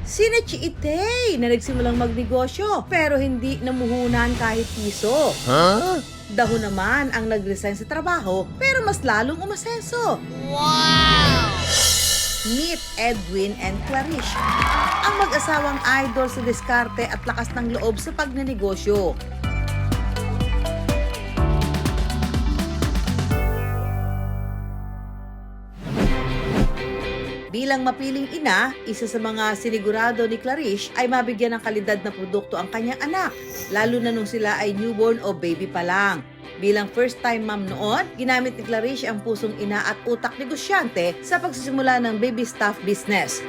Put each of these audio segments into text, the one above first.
Sina Chi Itay na nagsimulang magnegosyo pero hindi namuhunan kahit piso. Daho naman ang nag-resign sa trabaho pero mas lalong umasenso. Wow! Meet Edwin and Clarice, ang mag-asawang idol sa diskarte at lakas ng loob sa pagnenegosyo. Bilang mapiling ina, isa sa mga sinigurado ni Clarice ay mabigyan ng kalidad na produkto ang kanyang anak, lalo na nung sila ay newborn o baby pa lang. Bilang first-time mom noon, ginamit ni Clarice ang pusong ina at utak negosyante sa pagsisimula ng baby stuff business.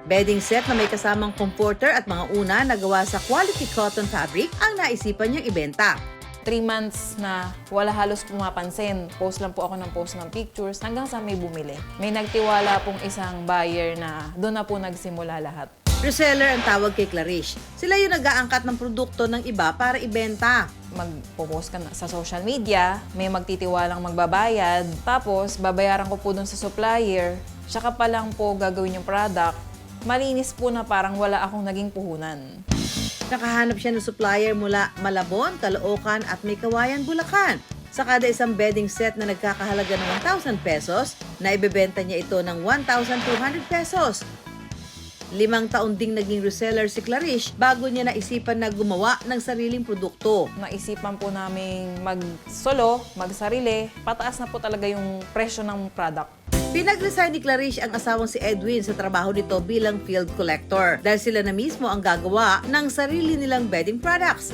Bedding set na may kasamang comforter at mga una na gawa sa quality cotton fabric ang naisipan niyang ibenta. 3 months na wala halos pumapansin. Post lang po ako ng post ng pictures hanggang sa may bumili. May nagtiwala pong isang buyer na doon na po nagsimula lahat. Reseller ang tawag kay Clarice. Sila yung nag-aangkat ng produkto ng iba para ibenta. Magpo-post ka na sa social media, may magtitiwalang magbabayad, tapos babayaran ko po doon sa supplier, saka pa lang po gagawin yung product. Malinis po na parang wala akong naging puhunan. Nakahanap siya ng supplier mula Malabon, Caloocan at May Kawayan, Bulacan. Sa kada isang bedding set na nagkakahalaga ng 1,000 pesos, na ibebenta niya ito ng 1,200 pesos. 5 taon ding naging reseller si Clarice bago niya naisipan na gumawa ng sariling produkto. Naisipan po namin mag-solo, mag-sarili, pataas na po talaga yung presyo ng product. Pinag-resign ni Clarice ang asawang si Edwin sa trabaho nito bilang field collector dahil sila na mismo ang gagawa ng sarili nilang bedding products.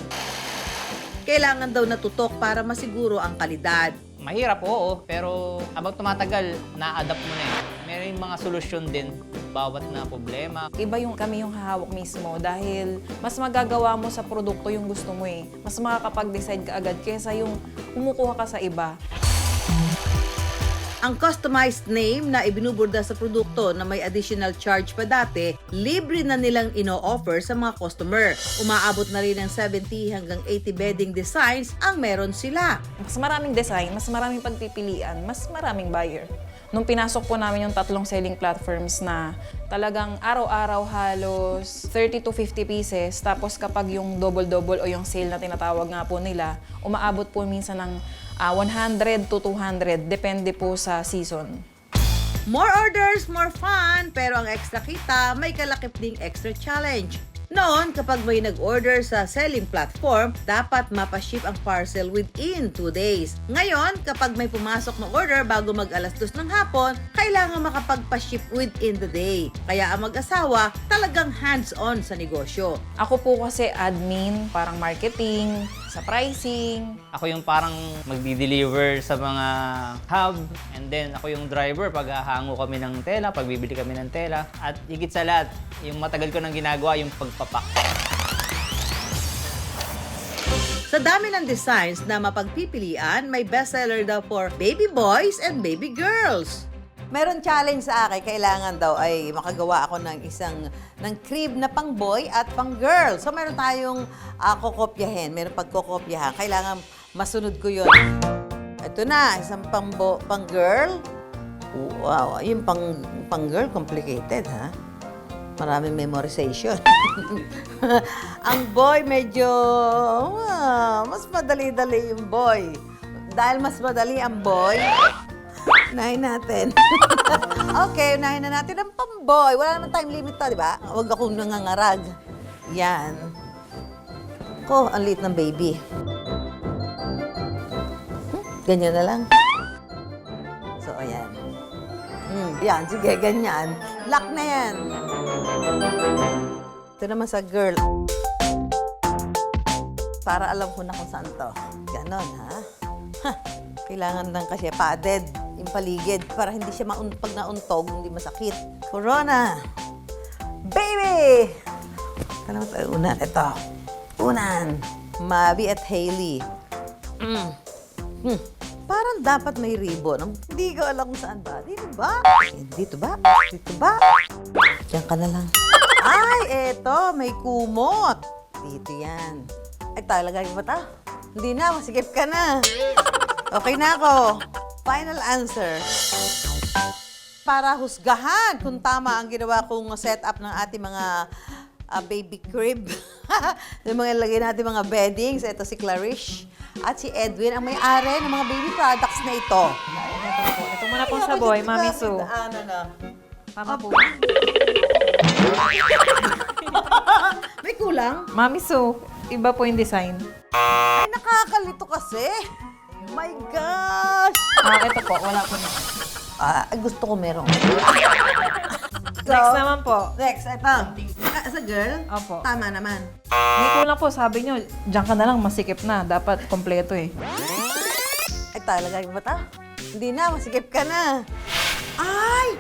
Kailangan daw natutok para masiguro ang kalidad. Mahirap, oo, pero habang tumatagal, na-adapt mo na eh. Meron mga solusyon din bawat na problema. Iba yung kami yung hahawak mismo dahil mas magagawa mo sa produkto yung gusto mo eh. Mas makakapag-decide ka agad kaysa yung kumukuha ka sa iba. Ang customized name na ibinuburda sa produkto na may additional charge pa dati, libre na nilang ino-offer sa mga customer. Umaabot na rin ng 70 hanggang 80 bedding designs ang meron sila. Mas maraming design, mas maraming pagpipilian, mas maraming buyer. Nung pinasok po namin yung 3 selling platforms na talagang araw-araw halos 30 to 50 pieces, tapos kapag yung double-double o yung sale na tinatawag nga po nila, umaabot po minsan ng 100 to 200, depende po sa season. More orders, more fun, pero ang extra kita may kalakip ding extra challenge. Noon, kapag may nag-order sa selling platform, dapat mapaship ang parcel within 2 days. Ngayon, kapag may pumasok na order bago mag-alas 2 ng hapon, kailangan makapagpaship within the day. Kaya ang mag-asawa talagang hands-on sa negosyo. Ako po kasi admin, parang marketing, sa pricing. Ako yung parang magdi-deliver sa mga hub, and then ako yung driver pag hahango kami ng tela, pag bibili kami ng tela. At higit sa lahat, yung matagal ko nang ginagawa, yung pagpapak. Sa dami ng designs na mapagpipilian, may bestseller daw for baby boys and baby girls. Meron challenge sa akin, kailangan daw ay makagawa ako ng crib na pang boy at pang girl. So meron tayong kokopyahin, meron pagkokopyahan. Kailangan masunod ko yun. Ito na, isang pang girl. Wow, yung pang girl, complicated ha? Maraming memorization. Ang boy medyo, mas madali-dali yung boy. Dahil mas madali ang boy, unahin natin. Okay, unahin na natin ang pamboy. Wala naman time limit to, di ba? Huwag akong nangangarag. Yan. Ko, ang liit ng baby. Ganyan na lang. So, ayan. Yan, sige, ganyan. Lock na yan. Ito naman sa girl. Para alam ko na kung saan to. Ganon, ha? Kailangan lang kasi padded yung paligid para hindi siya pag nauntog, hindi masakit. Corona! Baby! Ito naman tayo unan. Ito. Unan. Mavi at Hailey. Parang dapat may ribbon. Hindi ko alam kung saan ba. Dito ba? Dito ba? Dito ba? Diyan ka na lang. Ay, eto. May kumot. Dito yan. Ay, talaga yung mata. Hindi na. Masigip ka na. Okay na ako. Final answer. para husgahan kung tama ang ginawa kong setup ng ating mga baby crib. Yung mga lagay natin mga beddings. Ito si Clarice at si Edwin ang may-ari ng mga baby products na ito. Ito muna pong saboy, Mami Sue. Ano na? Tama po. May kulang? Mami Sue, iba po yung design. Ay, nakakalito kasi. My gosh! Ito po, wala po na. Gusto ko meron. Next naman po. Next, ito. As a girl, Opo. tama naman. May kulang po, sabi nyo, diyan ka na lang, masikip na. Dapat kompleto eh. Ay, talaga yung mata. Hindi na, masikip ka na. Ay!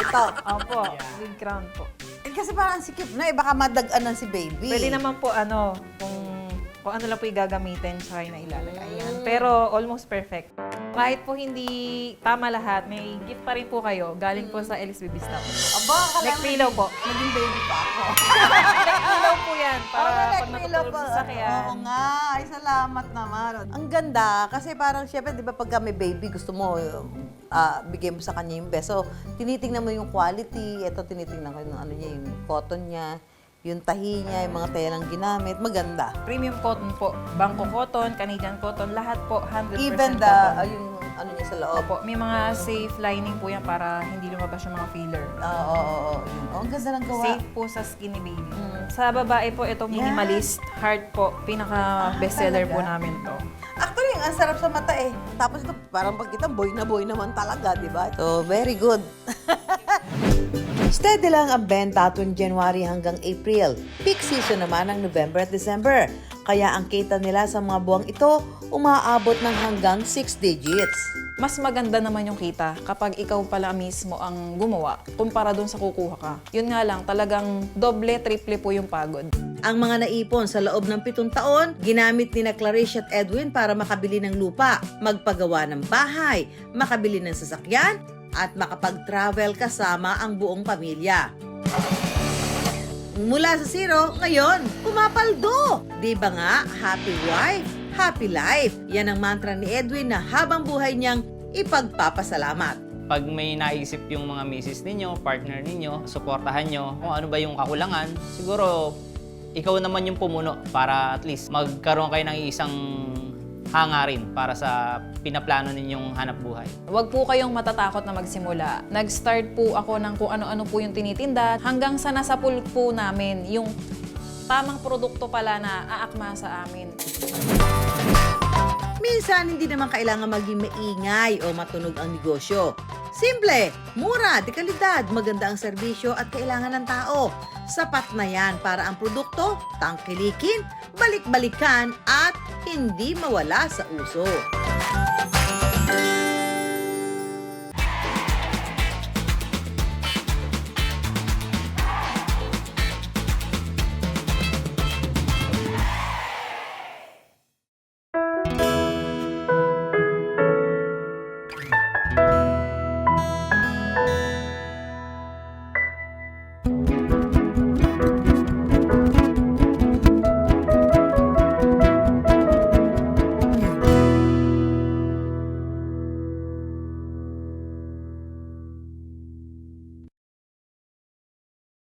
Ito. Opo, big crown po. Eh, kasi parang sikip na, baka madaganan si baby. Pwede naman po kung ano lang po yung gagamitin tsaka yung ilalagay. Ayan. Pero almost perfect. Kahit po hindi tama lahat, may gift pa rin po kayo galing po sa Ellis Baby Stop. Aba, akala Neck mo, pillow po. Naging baby pa ako. Neck pillow po yan para neck pag pillow natutulog pa. sa sakyan. Oo nga. Ay, salamat naman. Ang ganda. Kasi parang, syempre, di ba pagka may baby, gusto mo, bigay mo sa kanya yung best. So, tinitingnan mo yung quality. Ito, tinitingnan ko yung ano niya, yung cotton niya, yung tahi niya, yung mga telang ginamit. Maganda. Premium cotton po. Bangko cotton, Canadian cotton, lahat po 100% Even cotton. yung ano niya sa loob. Opo, may mga safe lining po yan para hindi lumabas yung mga filler. Oo. Ang ganda ng gawa. Safe po sa skinny baby. Sa babae po, ito minimalist heart po. Pinaka bestseller po talaga? namin to. Actually, ang sarap sa mata eh. Tapos ito, parang pagkita, boy na boy naman talaga, di ba? So, very good. Steady lang ang benta tuwing January hanggang April. Peak season naman ang November at December. Kaya ang kita nila sa mga buwang ito, umaabot ng hanggang 6 digits. Mas maganda naman yung kita kapag ikaw pala mismo ang gumawa kumpara dun sa kukuha ka. Yun nga lang, talagang doble, triple po yung pagod. Ang mga naipon sa loob ng 7 taon, ginamit ni na Clarice at Edwin para makabili ng lupa, magpagawa ng bahay, makabili ng sasakyan, at makapag-travel kasama ang buong pamilya. Mula sa zero, ngayon, pumapaldo! Di ba nga, happy wife, happy life? Yan ang mantra ni Edwin na habang buhay niyang ipagpapasalamat. Pag may naisip yung mga misis ninyo, partner ninyo, suportahan nyo kung ano ba yung kakulangan, siguro ikaw naman yung pumuno para at least magkaroon kayo ng isang hangarin para sa pinaplano ninyong hanap buhay. Huwag po kayong matatakot na magsimula. Nag-start po ako ng kung ano-ano po yung tinitinda hanggang sa nasa pool po namin yung tamang produkto pala na aakma sa amin. Minsan, hindi naman kailangan maging maingay o matunog ang negosyo. Simple, mura, de kalidad, maganda ang serbisyo at kailangan ng tao. Sapat na yan para ang produkto tangkilikin, balik-balikan at hindi mawala sa uso.